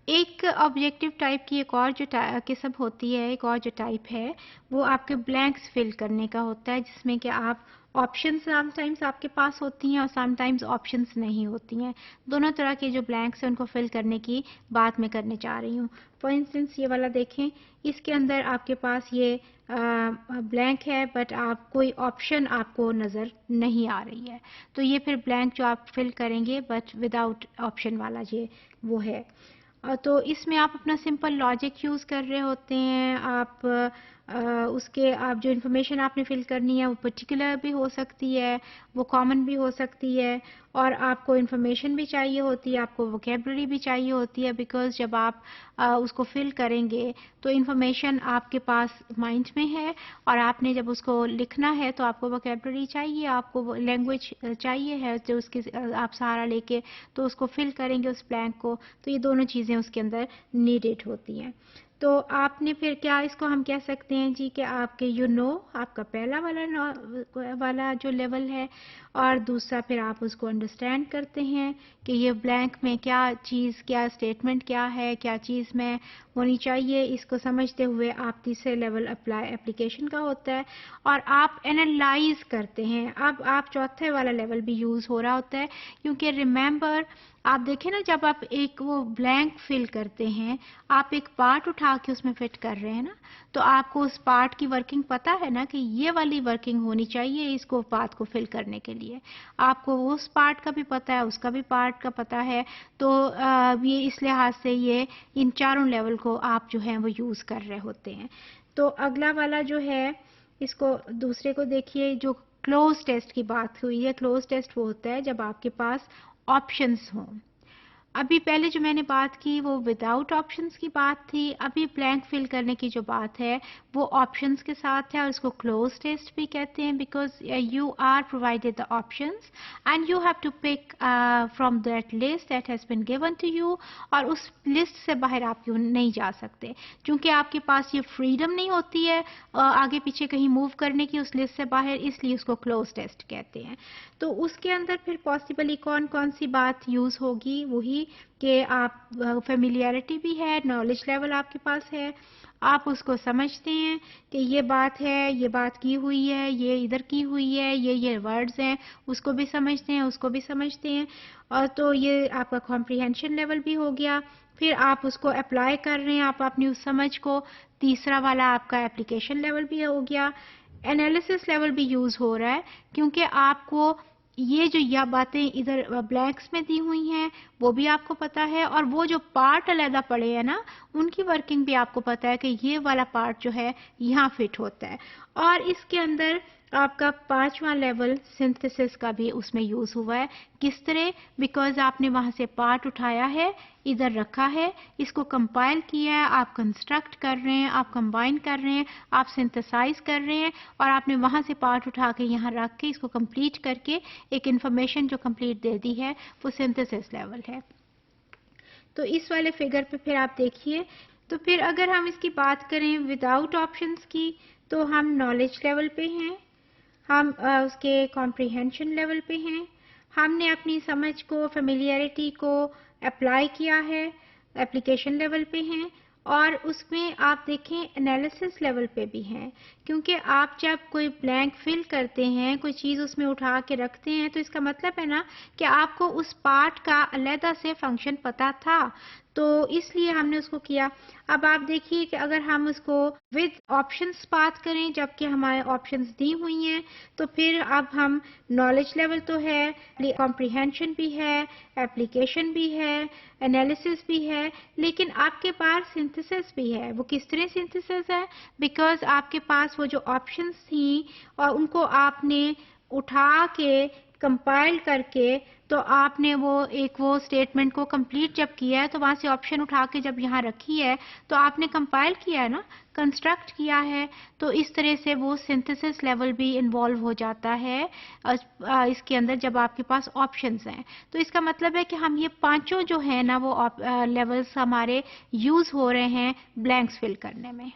ایک objective type کی ایک اور جو قسم ہوتی ہے، ایک اور جو ٹائپ ہے وہ آپ کے بلینکس فل کرنے کا ہوتا ہے، جس میں کہ آپ آپشنز سم ٹائمز آپ کے پاس ہوتی ہیں اور سم ٹائمز آپشنز نہیں ہوتی ہیں. دونوں طرح کے جو بلینکس ہیں ان کو فل کرنے کی بات میں کرنے چاہ رہی ہوں. فار انسٹنس یہ والا دیکھیں، اس کے اندر آپ کے پاس یہ بلینک ہے بٹ آپ کوئی آپشن آپ کو نظر نہیں آ رہی ہے، تو یہ پھر بلینک جو آپ فل کریں گے بٹ وداؤٹ آپشن والا یہ وہ ہے. تو اس میں آپ اپنا سمپل لاجک یوز کر رہے ہوتے ہیں. آپ اس کے آپ جو انفارمیشن آپ نے فل کرنی ہے وہ پرٹیکولر بھی ہو سکتی ہے، وہ کامن بھی ہو سکتی ہے، اور آپ کو انفارمیشن بھی چاہیے ہوتی ہے، آپ کو ووکیبلری بھی چاہیے ہوتی ہے، بیکاز جب آپ اس کو فل کریں گے تو انفارمیشن آپ کے پاس مائنڈ میں ہے، اور آپ نے جب اس کو لکھنا ہے تو آپ کو ووکیبلری چاہیے، آپ کو لینگویج چاہیے ہے جو اس کے آپ سہارا لے کے تو اس کو فل کریں گے اس بلینک کو. تو یہ دونوں چیزیں اس کے اندر نیڈڈ ہوتی ہیں. تو آپ نے پھر کیا اس کو ہم کہہ سکتے ہیں جی کہ آپ کے آپ کا پہلا والا جو لیول ہے، اور دوسرا پھر آپ اس کو انڈرسٹینڈ کرتے ہیں کہ یہ بلینک میں کیا چیز، کیا اسٹیٹمنٹ کیا ہے، کیا چیز میں ہونی چاہیے. اس کو سمجھتے ہوئے آپ تیسرے لیول اپلیکیشن کا ہوتا ہے، اور آپ اینالائز کرتے ہیں. اب آپ چوتھے والا لیول بھی یوز ہو رہا ہوتا ہے، کیونکہ ریممبر آپ دیکھیں نا، جب آپ ایک وہ بلینک فل کرتے ہیں، آپ ایک پارٹ اٹھا کے اس میں فٹ کر رہے ہیں نا، تو آپ کو اس پارٹ کی ورکنگ پتہ ہے نا کہ یہ والی ورکنگ ہونی چاہیے اس کو پارٹ کو فل کرنے کے لیے. آپ کو اس پارٹ کا بھی پتہ ہے، اس کا بھی پارٹ کا پتہ ہے. تو یہ اس لحاظ سے یہ ان چاروں لیول کو آپ جو ہیں وہ یوز کر رہے ہوتے ہیں. تو اگلا والا جو ہے، اس کو دوسرے کو دیکھیے، جو کلوز ٹیسٹ کی بات ہوئی ہے. کلوز ٹیسٹ وہ ہوتا ہے جب آپ کے پاس آپشنز ہوں. ابھی پہلے جو میں نے بات کی وہ وداؤٹ آپشنز کی بات تھی. ابھی بلینک فل کرنے کی جو بات ہے وہ آپشنز کے ساتھ ہے، اور اس کو کلوز ٹیسٹ بھی کہتے ہیں، because you are provided the options and you have to pick from that list that has been given to you, اور اس لسٹ سے باہر آپ نہیں جا سکتے. چونکہ آپ کے پاس یہ فریڈم نہیں ہوتی ہے آگے پیچھے کہیں موو کرنے کی اس لسٹ سے باہر، اس لیے اس کو کلوز ٹیسٹ کہتے ہیں. تو اس کے اندر پھر پاسبلی کون کون سی بات یوز ہوگی؟ وہی کہ آپ فیملیئرٹی بھی ہے، نالج لیول آپ کے پاس ہے، آپ اس کو سمجھتے ہیں کہ یہ بات ہے، یہ بات کی ہوئی ہے، یہ ادھر کی ہوئی ہے، یہ ورڈز ہیں، اس کو بھی سمجھتے ہیں، اس کو بھی سمجھتے ہیں. اور تو یہ آپ کا کمپریہنشن لیول بھی ہو گیا. پھر آپ اس کو اپلائی کر رہے ہیں، آپ اپنی اس سمجھ کو. تیسرا والا آپ کا اپلیکیشن لیول بھی ہو گیا. انالیسس لیول بھی یوز ہو رہا ہے، کیونکہ آپ کو یہ جو یا باتیں ادھر بلینکس میں دی ہوئی ہیں وہ بھی آپ کو پتا ہے، اور وہ جو پارٹ علیحدہ پڑے ہیں نا ان کی ورکنگ بھی آپ کو پتا ہے کہ یہ والا پارٹ جو ہے یہاں فٹ ہوتا ہے. اور اس کے اندر آپ کا پانچواں لیول سنتھسس کا بھی اس میں یوز ہوا ہے. کس طرح؟ بیکاز آپ نے وہاں سے پارٹ اٹھایا ہے، ادھر رکھا ہے، اس کو کمپائل کیا ہے، آپ کنسٹرکٹ کر رہے ہیں، آپ کمبائن کر رہے ہیں، آپ سنتھسائز کر رہے ہیں، اور آپ نے وہاں سے پارٹ اٹھا کے یہاں رکھ کے اس کو کمپلیٹ کر کے ایک انفارمیشن جو کمپلیٹ دے دی ہے وہ سنتھسس لیول ہے. تو اس والے فگر پہ پھر آپ دیکھیے. تو پھر اگر ہم اس کی بات کریں وداؤٹ آپشنز کی، تو ہم نالج لیول پہ ہیں، ہم اس کے کمپریہنشن لیول پہ ہیں، ہم نے اپنی سمجھ کو، فیملیئرٹی کو اپلائی کیا ہے، اپلیکیشن لیول پہ ہیں. اور اس میں آپ دیکھیں انالیسس لیول پہ بھی ہیں، کیونکہ آپ جب کوئی بلینک فل کرتے ہیں، کوئی چیز اس میں اٹھا کے رکھتے ہیں، تو اس کا مطلب ہے نا کہ آپ کو اس پارٹ کا علیحدہ سے فنکشن پتا تھا، تو اس لیے ہم نے اس کو کیا. اب آپ دیکھیے کہ اگر ہم اس کو ود آپشنز بات کریں جبکہ ہمارے آپشنز دی ہوئی ہیں، تو پھر اب ہم نالج لیول تو ہے، کمپریہنشن بھی ہے، اپلیکیشن بھی ہے، انالیسس بھی ہے، لیکن آپ کے پاس سنتھسس بھی ہے. وہ کس طرح سنتھسس ہے؟ بیکاز آپ کے پاس وہ جو آپشنز تھیں اور ان کو آپ نے اٹھا کے کمپائل کر کے، تو آپ نے وہ اسٹیٹمنٹ کو کمپلیٹ جب کیا ہے تو وہاں سے آپشن اٹھا کے جب یہاں رکھی ہے تو آپ نے کمپائل کیا ہے نا، کنسٹرکٹ کیا ہے. تو اس طرح سے وہ سنتھسس لیول بھی انوالو ہو جاتا ہے اس کے اندر جب آپ کے پاس آپشنز ہیں. تو اس کا مطلب ہے کہ ہم یہ پانچوں جو ہیں نا وہ لیولز ہمارے یوز ہو رہے ہیں بلینکس فل کرنے میں.